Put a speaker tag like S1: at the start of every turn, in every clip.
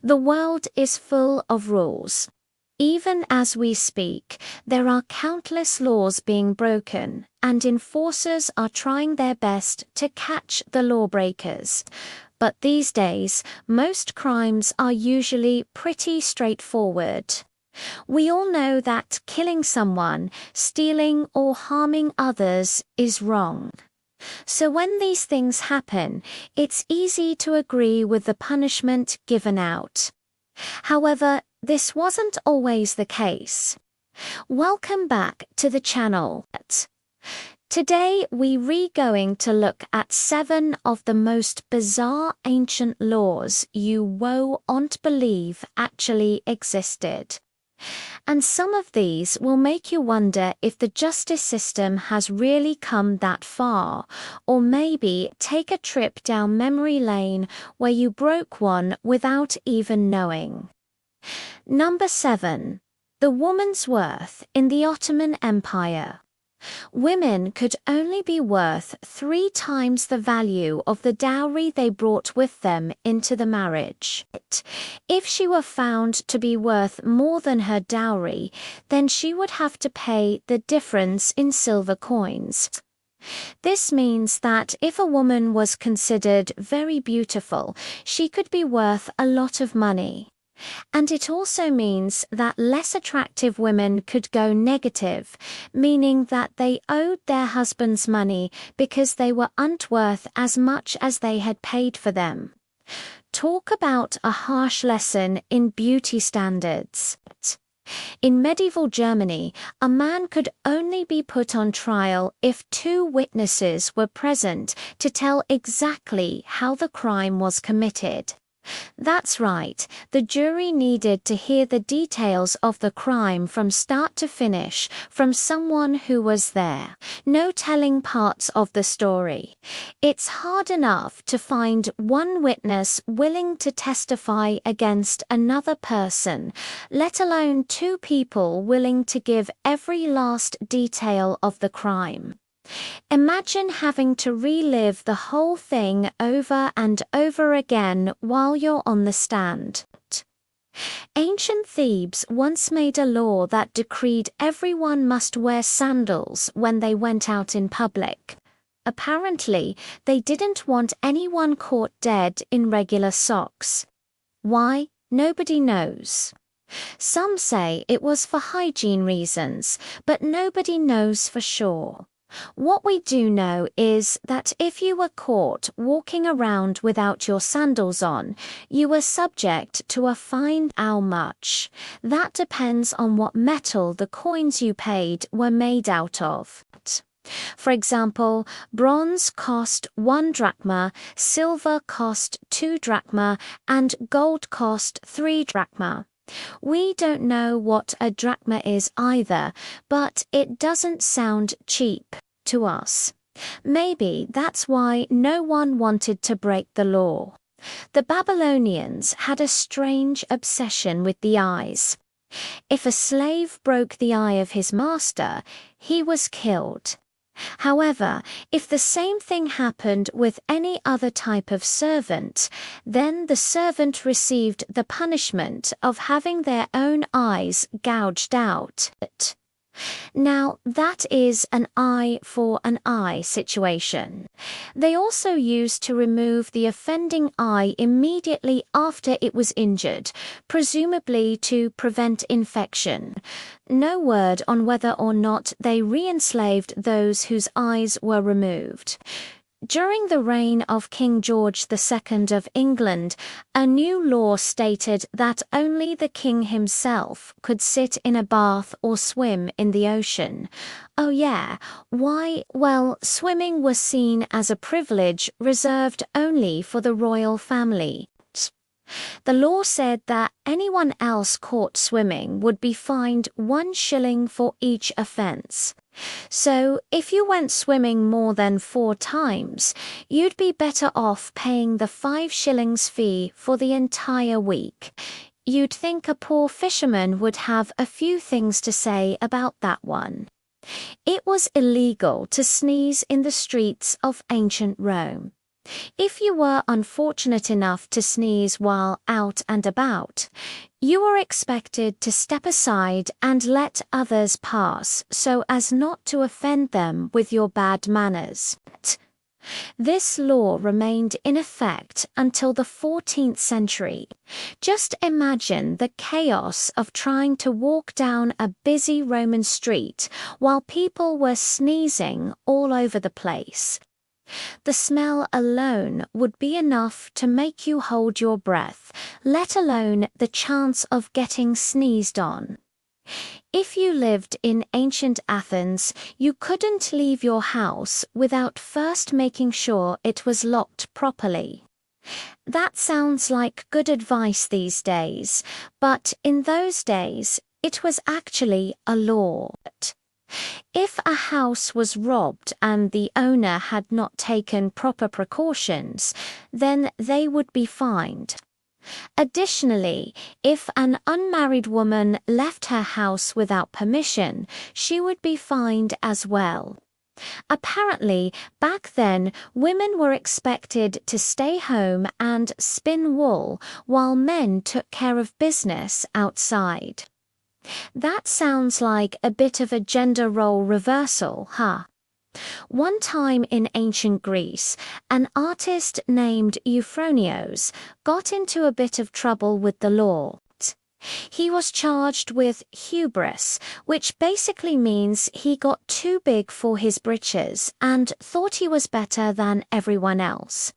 S1: The world is full of rules. Even as we speak, there are countless laws being broken, and enforcers are trying their best to catch the lawbreakers. But these days, most crimes are usually pretty straightforward. We all know that killing someone, stealing, or harming others is wrong. So when these things happen, it's easy to agree with the punishment given out. However, this wasn't always the case. Welcome back to the channel. Today we're going to look at 7 of the most bizarre ancient laws you won't believe actually existed. And some of these will make you wonder if the justice system has really come that far, or maybe take a trip down memory lane where you broke one without even knowing. Number 7. The woman's worth in the Ottoman Empire. Women could only be worth 3 times the value of the dowry they brought with them into the marriage. If she were found to be worth more than her dowry, then she would have to pay the difference in silver coins. This means that if a woman was considered very beautiful, she could be worth a lot of money. And it also means that less attractive women could go negative, meaning that they owed their husbands money because they weren't worth as much as they had paid for them. Talk about a harsh lesson in beauty standards. In medieval Germany, a man could only be put on trial if 2 witnesses were present to tell exactly how the crime was committed. That's right, the jury needed to hear the details of the crime from start to finish from someone who was there. No telling parts of the story. It's hard enough to find one witness willing to testify against another person, let alone 2 people willing to give every last detail of the crime. Imagine having to relive the whole thing over and over again while you're on the stand. Ancient Thebes once made a law that decreed everyone must wear sandals when they went out in public. Apparently, they didn't want anyone caught dead in regular socks. Why? Nobody knows. Some say it was for hygiene reasons, but nobody knows for sure. What we do know is that if you were caught walking around without your sandals on, you were subject to a fine. How much? That depends on what metal the coins you paid were made out of. For example, bronze cost 1 drachma, silver cost 2 drachma, and gold cost 3 drachma. We don't know what a drachma is either, but it doesn't sound cheap to us. Maybe that's why no one wanted to break the law. The Babylonians had a strange obsession with the eyes. If a slave broke the eye of his master, he was killed. However, if the same thing happened with any other type of servant, then the servant received the punishment of having their own eyes gouged out. Now, that is an eye for an eye situation. They also used to remove the offending eye immediately after it was injured, presumably to prevent infection. No word on whether or not they re-enslaved those whose eyes were removed. During the reign of King George II of England, a new law stated that only the king himself could sit in a bath or swim in the ocean. Oh yeah, why? Well, swimming was seen as a privilege reserved only for the royal family. The law said that anyone else caught swimming would be fined 1 shilling for each offence. So, if you went swimming more than 4 times, you'd be better off paying the 5 shillings fee for the entire week. You'd think a poor fisherman would have a few things to say about that one. It was illegal to sneeze in the streets of ancient Rome. If you were unfortunate enough to sneeze while out and about, you were expected to step aside and let others pass so as not to offend them with your bad manners. This law remained in effect until the 14th century. Just imagine the chaos of trying to walk down a busy Roman street while people were sneezing all over the place. The smell alone would be enough to make you hold your breath, let alone the chance of getting sneezed on. If you lived in ancient Athens, you couldn't leave your house without first making sure it was locked properly. That sounds like good advice these days, but in those days, it was actually a law. If a house was robbed and the owner had not taken proper precautions, then they would be fined. Additionally, if an unmarried woman left her house without permission, she would be fined as well. Apparently, back then, women were expected to stay home and spin wool while men took care of business outside. That sounds like a bit of a gender role reversal, huh? One time in ancient Greece, an artist named Euphronios got into a bit of trouble with the law. He was charged with hubris, which basically means he got too big for his britches and thought he was better than everyone else.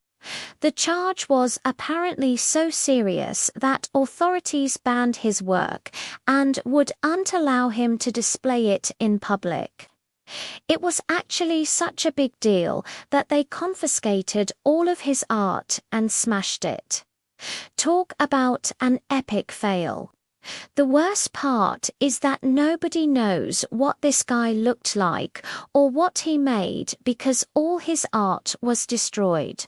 S1: The charge was apparently so serious that authorities banned his work and wouldn't allow him to display it in public. It was actually such a big deal that they confiscated all of his art and smashed it. Talk about an epic fail. The worst part is that nobody knows what this guy looked like or what he made because all his art was destroyed.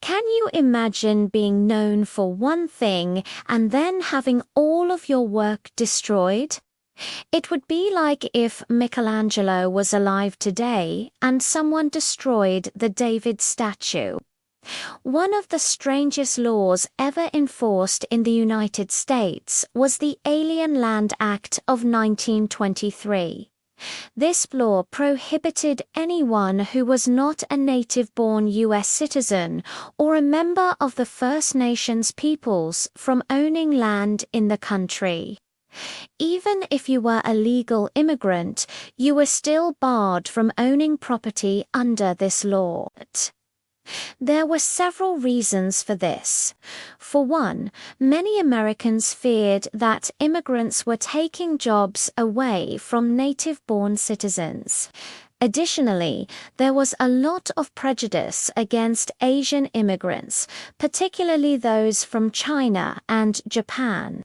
S1: Can you imagine being known for one thing and then having all of your work destroyed? It would be like if Michelangelo was alive today and someone destroyed the David statue. One of the strangest laws ever enforced in the United States was the Alien Land Act of 1923. This law prohibited anyone who was not a native-born U.S. citizen or a member of the First Nations peoples from owning land in the country. Even if you were a legal immigrant, you were still barred from owning property under this law. There were several reasons for this. For one, many Americans feared that immigrants were taking jobs away from native-born citizens. Additionally, there was a lot of prejudice against Asian immigrants, particularly those from China and Japan.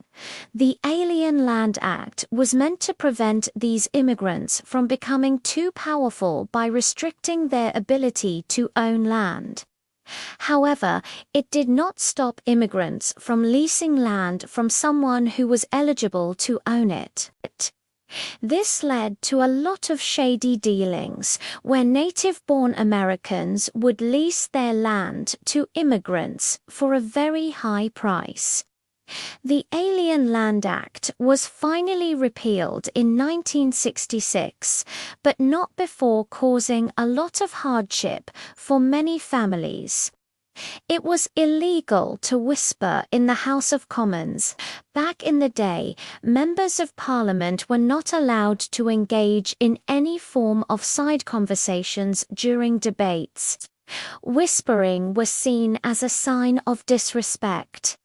S1: The Alien Land Act was meant to prevent these immigrants from becoming too powerful by restricting their ability to own land. However, it did not stop immigrants from leasing land from someone who was eligible to own it. This led to a lot of shady dealings, where native-born Americans would lease their land to immigrants for a very high price. The Alien Land Act was finally repealed in 1966, but not before causing a lot of hardship for many families. It was illegal to whisper in the House of Commons. Back in the day, members of Parliament were not allowed to engage in any form of side conversations during debates. Whispering was seen as a sign of disrespect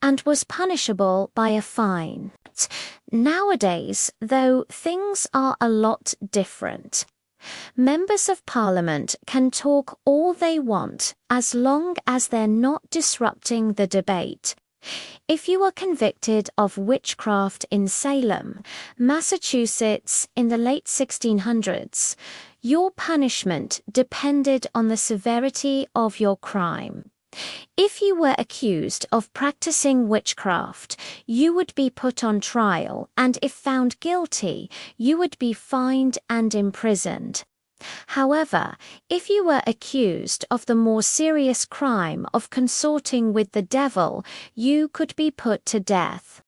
S1: and was punishable by a fine. Nowadays, though, things are a lot different. Members of Parliament can talk all they want as long as they're not disrupting the debate. If you were convicted of witchcraft in Salem, Massachusetts in the late 1600s, your punishment depended on the severity of your crime. If you were accused of practicing witchcraft, you would be put on trial, and if found guilty, you would be fined and imprisoned. However, if you were accused of the more serious crime of consorting with the devil, you could be put to death.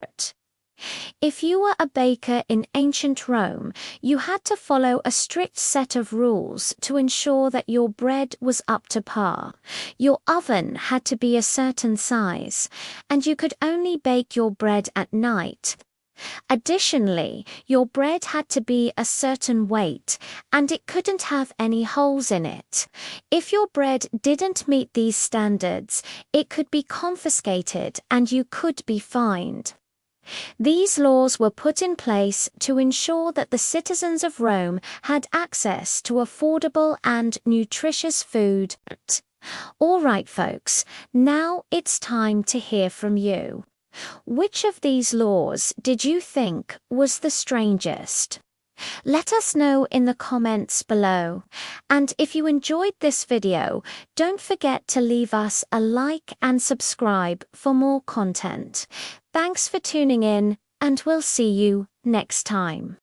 S1: If you were a baker in ancient Rome, you had to follow a strict set of rules to ensure that your bread was up to par. Your oven had to be a certain size, and you could only bake your bread at night. Additionally, your bread had to be a certain weight, and it couldn't have any holes in it. If your bread didn't meet these standards, it could be confiscated and you could be fined. These laws were put in place to ensure that the citizens of Rome had access to affordable and nutritious food. All right, folks, now it's time to hear from you. Which of these laws did you think was the strangest? Let us know in the comments below. And if you enjoyed this video, don't forget to leave us a like and subscribe for more content. Thanks for tuning in, and we'll see you next time.